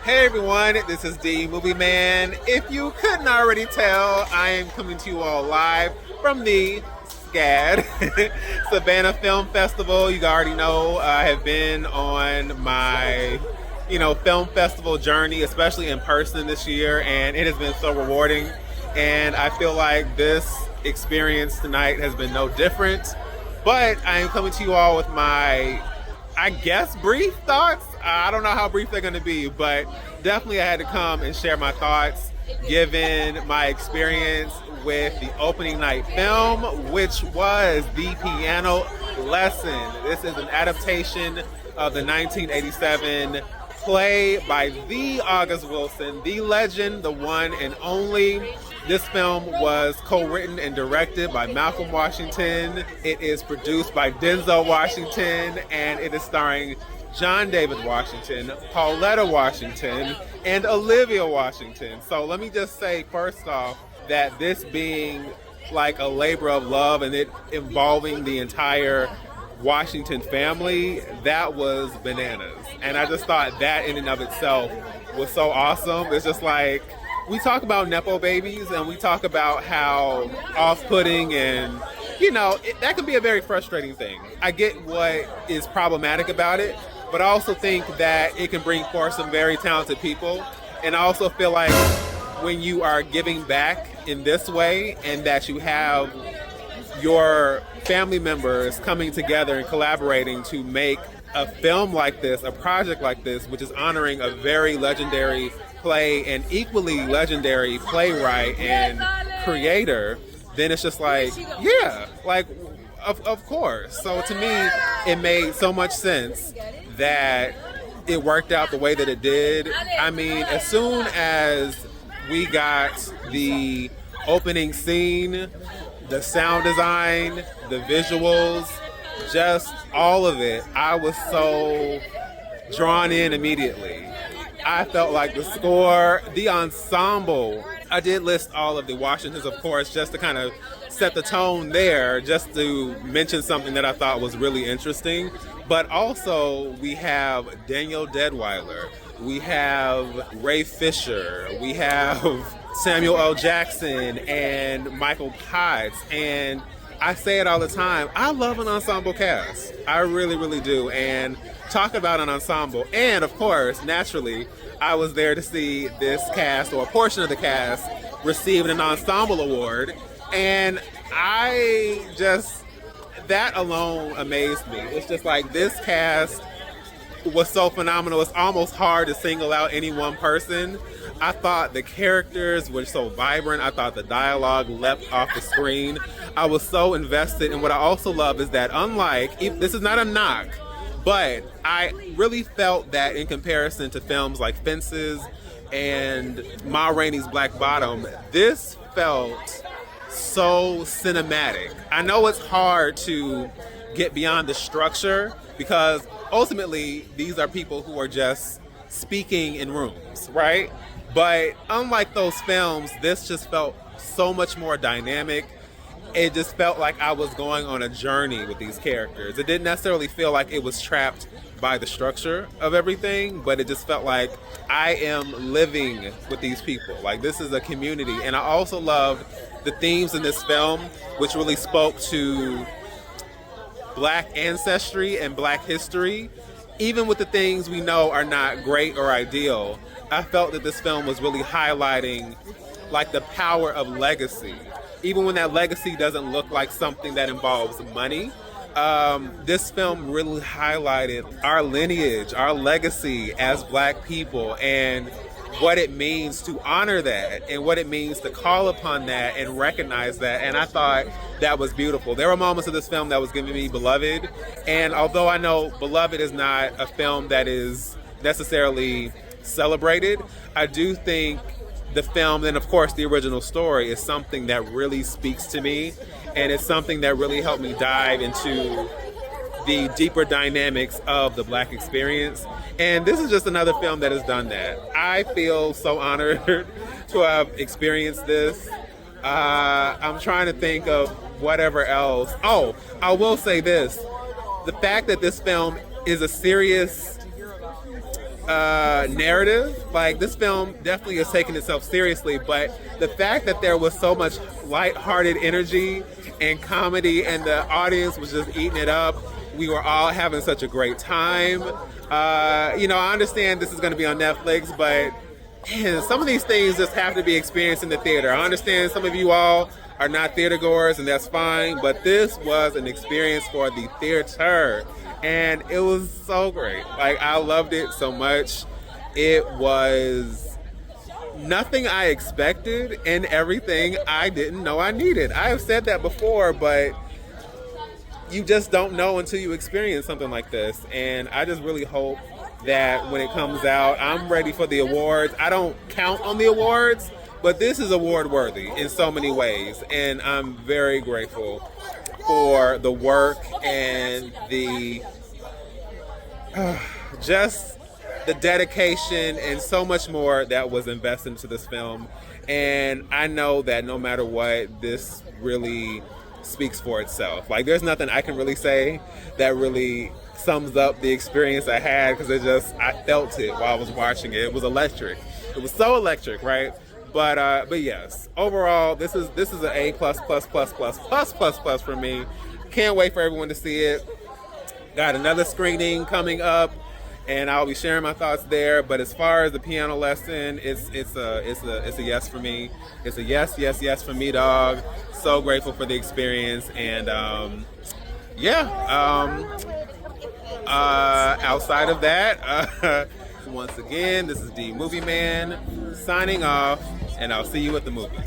Hey everyone, this is the Movieman. If you couldn't already tell, I am coming to you all live from the SCAD Savannah Film Festival. You already know I have been on my, film festival journey, especially in person this year, and it has been so rewarding. And I feel like this experience tonight has been no different. But I am coming to you all with my, I guess, brief thoughts. I don't know how brief they're going to be, but definitely I had to come and share my thoughts given my experience with the opening night film, which was The Piano Lesson. This is an adaptation of the 1987 play by the August Wilson, the legend, the one and only. This film was co-written and directed by Malcolm Washington. It is produced by Denzel Washington, and it is starring John David Washington, Pauletta Washington, and Olivia Washington. So let me just say first off that this being like a labor of love and it involving the entire Washington family, that was bananas. And I just thought that in and of itself was so awesome. It's just like, we talk about Nepo babies and we talk about how off-putting and, that can be a very frustrating thing. I get what is problematic about it, but I also think that it can bring forth some very talented people. And I also feel like when you are giving back in this way and that you have your family members coming together and collaborating to make a film like this, a project like this, which is honoring a very legendary play and equally legendary playwright and creator, then it's just like, yeah, like, of course. So to me, it made so much sense that it worked out the way that it did. I mean, as soon as we got the opening scene, the sound design, the visuals, just all of it, I was so drawn in immediately. I felt like the score, the ensemble, I did list all of the Washingtons, of course, just to kind of set the tone there, just to mention something that I thought was really interesting. But also, we have Danielle Deadwyler, we have Ray Fisher, we have Samuel L. Jackson and Michael Potts. And I say it all the time, I love an ensemble cast. I really, really do. And talk about an ensemble. And of course, naturally, I was there to see this cast, or a portion of the cast, receive an ensemble award. And that alone amazed me. It's just like, this cast was so phenomenal. It's almost hard to single out any one person. I thought the characters were so vibrant. I thought the dialogue leapt off the screen. I was so invested. And what I also love is that, this is not a knock, but I really felt that in comparison to films like Fences and Ma Rainey's Black Bottom, this felt so cinematic. I know it's hard to get beyond the structure, because ultimately these are people who are just speaking in rooms, right? But unlike those films, this just felt so much more dynamic. It just felt like I was going on a journey with these characters. It didn't necessarily feel like it was trapped by the structure of everything, but it just felt like I am living with these people. Like, this is a community. And I also loved the themes in this film, which really spoke to Black ancestry and Black history. Even with the things we know are not great or ideal, I felt that this film was really highlighting like the power of legacy. Even when that legacy doesn't look like something that involves money, this film really highlighted our lineage, our legacy as Black people, and what it means to honor that, and what it means to call upon that and recognize that. And I thought that was beautiful. There were moments of this film that was giving me Beloved, and although I know Beloved is not a film that is necessarily celebrated, I do think the film, and of course the original story, is something that really speaks to me, and it's something that really helped me dive into the deeper dynamics of the Black experience. And this is just another film that has done that. I feel so honored to have experienced this. I'm trying to think of whatever else. Oh, I will say this. The fact that this film is a serious narrative, like, this film definitely is taking itself seriously, but the fact that there was so much lighthearted energy and comedy, and the audience was just eating it up. We were all having such a great time. I understand this is going to be on Netflix, but man, some of these things just have to be experienced in the theater. I understand some of you all are not theater goers, and that's fine, but this was an experience for the theater. And it was so great. Like, I loved it so much. It was nothing I expected and everything I didn't know I needed. I have said that before, but you just don't know until you experience something like this. And I just really hope that when it comes out, I'm ready for the awards. I don't count on the awards, but this is award worthy in so many ways. And I'm very grateful for the work and the just the dedication and so much more that was invested into this film. And I know that no matter what, this really speaks for itself. Like, there's nothing I can really say that really sums up the experience I had, because I felt it while I was watching it. It was electric. It was so electric, right? But yes, overall, this is an A plus for me. Can't wait for everyone to see it. Got another screening coming up, and I'll be sharing my thoughts there. But as far as the piano lesson, it's a yes for me. It's a yes for me, dog. So grateful for the experience, and outside of that, once again, this is the Movieman signing off, and I'll see you at the movies.